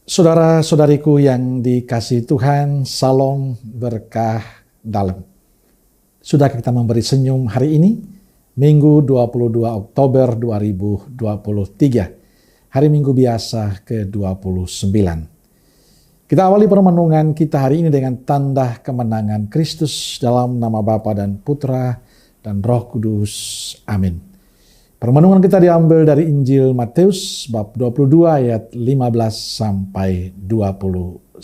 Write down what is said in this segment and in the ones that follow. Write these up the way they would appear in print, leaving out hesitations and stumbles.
Saudara-saudariku yang dikasihi Tuhan, salam berkah dalam. Sudah kita memberi senyum hari ini, Minggu 22 Oktober 2023, hari Minggu biasa ke-29. Kita awali permenungan kita hari ini dengan tanda kemenangan Kristus dalam nama Bapa dan Putra dan Roh Kudus. Amin. Permenungan kita diambil dari Injil Matius bab 22 ayat 15 sampai 21.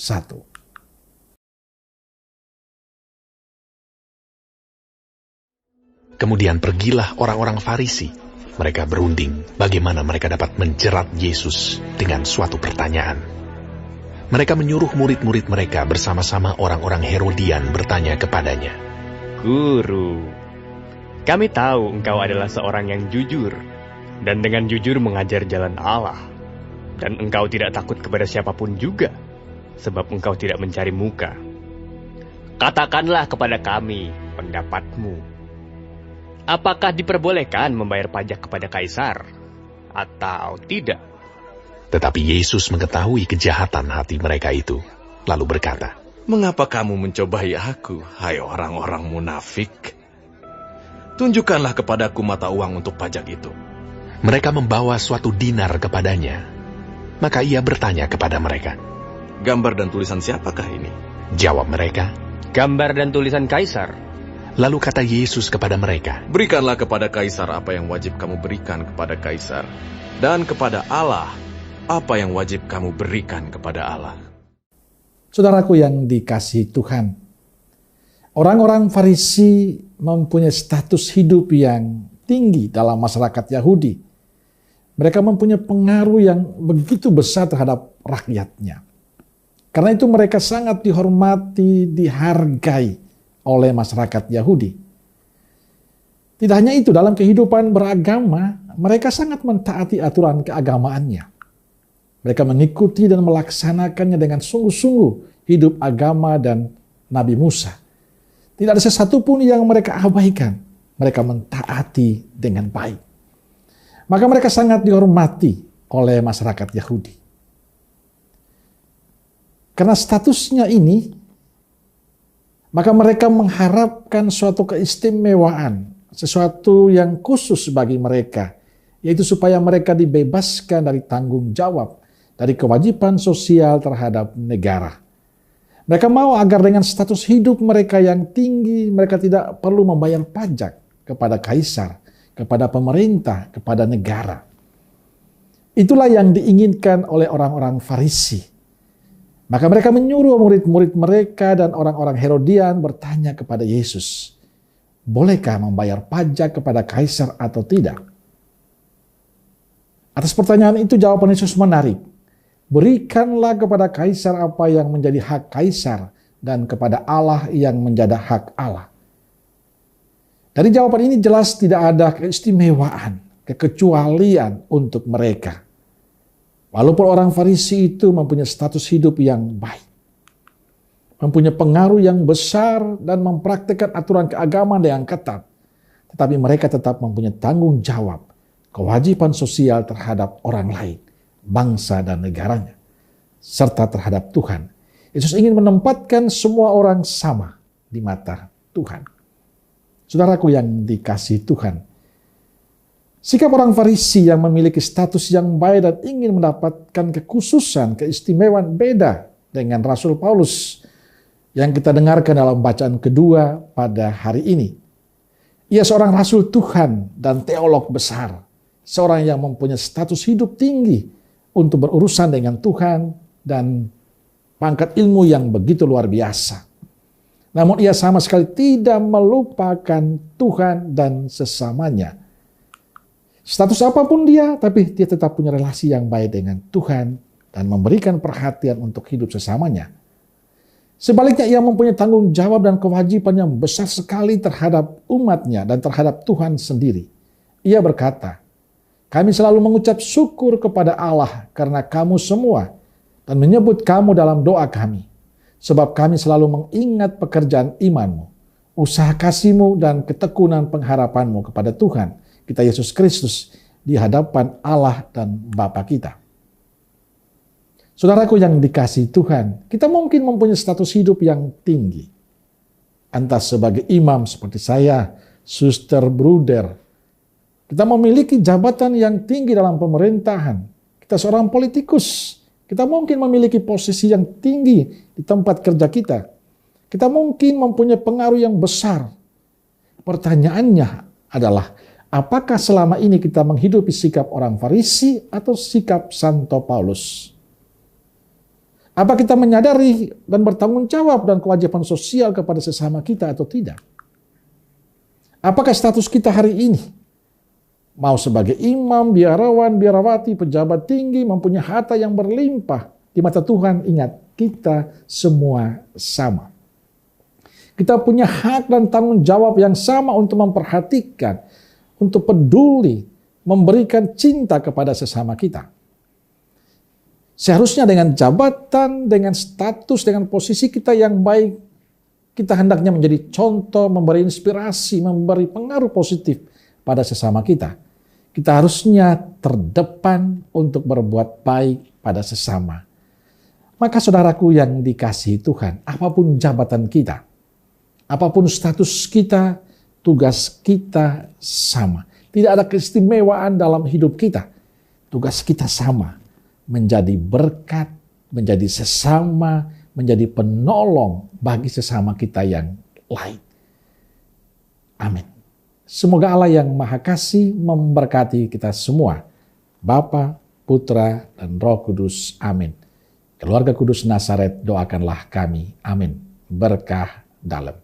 Kemudian pergilah orang-orang Farisi. Mereka berunding bagaimana mereka dapat menjerat Yesus dengan suatu pertanyaan. Mereka menyuruh murid-murid mereka bersama-sama orang-orang Herodian bertanya kepadanya, "Guru, kami tahu engkau adalah seorang yang jujur, dan dengan jujur mengajar jalan Allah. Dan engkau tidak takut kepada siapapun juga, sebab engkau tidak mencari muka. Katakanlah kepada kami pendapatmu. Apakah diperbolehkan membayar pajak kepada Kaisar, atau tidak?" Tetapi Yesus mengetahui kejahatan hati mereka itu, lalu berkata, "Mengapa kamu mencobai aku, hai orang-orang munafik? Tunjukkanlah kepadaku mata uang untuk pajak itu." Mereka membawa suatu dinar kepadanya. Maka ia bertanya kepada mereka, "Gambar dan tulisan siapakah ini?" Jawab mereka, "Gambar dan tulisan Kaisar." Lalu kata Yesus kepada mereka, "Berikanlah kepada Kaisar apa yang wajib kamu berikan kepada Kaisar, dan kepada Allah apa yang wajib kamu berikan kepada Allah." Saudaraku yang dikasihi Tuhan, orang-orang Farisi mempunyai status hidup yang tinggi dalam masyarakat Yahudi. Mereka mempunyai pengaruh yang begitu besar terhadap rakyatnya. Karena itu mereka sangat dihormati, dihargai oleh masyarakat Yahudi. Tidak hanya itu, dalam kehidupan beragama, mereka sangat mentaati aturan keagamaannya. Mereka mengikuti dan melaksanakannya dengan sungguh-sungguh hidup agama dan Nabi Musa. Tidak ada sesuatu pun yang mereka abaikan. Mereka mentaati dengan baik. Maka mereka sangat dihormati oleh masyarakat Yahudi. Karena statusnya ini, maka mereka mengharapkan suatu keistimewaan, sesuatu yang khusus bagi mereka, yaitu supaya mereka dibebaskan dari tanggung jawab, dari kewajiban sosial terhadap negara. Mereka mau agar dengan status hidup mereka yang tinggi, mereka tidak perlu membayar pajak kepada Kaisar, kepada pemerintah, kepada negara. Itulah yang diinginkan oleh orang-orang Farisi. Maka mereka menyuruh murid-murid mereka dan orang-orang Herodian bertanya kepada Yesus, "Bolehkah membayar pajak kepada Kaisar atau tidak?" Atas pertanyaan itu jawaban Yesus menarik. "Berikanlah kepada Kaisar apa yang menjadi hak Kaisar, dan kepada Allah yang menjadi hak Allah." Dari jawaban ini jelas tidak ada keistimewaan, kekecualian untuk mereka. Walaupun orang Farisi itu mempunyai status hidup yang baik, mempunyai pengaruh yang besar dan mempraktikkan aturan keagamaan yang ketat, tetapi mereka tetap mempunyai tanggung jawab, kewajiban sosial terhadap orang lain, bangsa dan negaranya, serta terhadap Tuhan. Yesus ingin menempatkan semua orang sama di mata Tuhan. Saudaraku yang dikasihi Tuhan, sikap orang Farisi yang memiliki status yang baik dan ingin mendapatkan kekhususan, keistimewaan beda dengan Rasul Paulus yang kita dengarkan dalam bacaan kedua pada hari ini. Ia seorang Rasul Tuhan dan teolog besar, seorang yang mempunyai status hidup tinggi untuk berurusan dengan Tuhan dan pangkat ilmu yang begitu luar biasa. Namun ia sama sekali tidak melupakan Tuhan dan sesamanya. Status apapun dia, tapi dia tetap punya relasi yang baik dengan Tuhan dan memberikan perhatian untuk hidup sesamanya. Sebaliknya ia mempunyai tanggung jawab dan kewajiban yang besar sekali terhadap umatnya dan terhadap Tuhan sendiri. Ia berkata, "Kami selalu mengucap syukur kepada Allah karena kamu semua dan menyebut kamu dalam doa kami. Sebab kami selalu mengingat pekerjaan imanmu, usaha kasihmu dan ketekunan pengharapanmu kepada Tuhan kita Yesus Kristus di hadapan Allah dan Bapa kita." Saudaraku yang dikasihi Tuhan, kita mungkin mempunyai status hidup yang tinggi. Entah sebagai imam seperti saya, suster, bruder. Kita memiliki jabatan yang tinggi dalam pemerintahan. Kita seorang politikus. Kita mungkin memiliki posisi yang tinggi di tempat kerja kita. Kita mungkin mempunyai pengaruh yang besar. Pertanyaannya adalah, apakah selama ini kita menghidupi sikap orang Farisi atau sikap Santo Paulus? Apa kita menyadari dan bertanggung jawab dan kewajiban sosial kepada sesama kita atau tidak? Apakah status kita hari ini? Mau sebagai imam, biarawan, biarawati, pejabat tinggi, mempunyai harta yang berlimpah. Di mata Tuhan, ingat, kita semua sama. Kita punya hak dan tanggung jawab yang sama untuk memperhatikan, untuk peduli, memberikan cinta kepada sesama kita. Seharusnya dengan jabatan, dengan status, dengan posisi kita yang baik, kita hendaknya menjadi contoh, memberi inspirasi, memberi pengaruh positif pada sesama kita. Kita harusnya terdepan untuk berbuat baik pada sesama. Maka saudaraku yang dikasihi Tuhan, apapun jabatan kita, apapun status kita, tugas kita sama. Tidak ada keistimewaan dalam hidup kita. Tugas kita sama. Menjadi berkat, menjadi sesama, menjadi penolong bagi sesama kita yang lain. Amin. Semoga Allah yang Maha Kasih memberkati kita semua. Bapa, Putra, dan Roh Kudus. Amin. Keluarga Kudus Nazaret, doakanlah kami. Amin. Berkah dalam.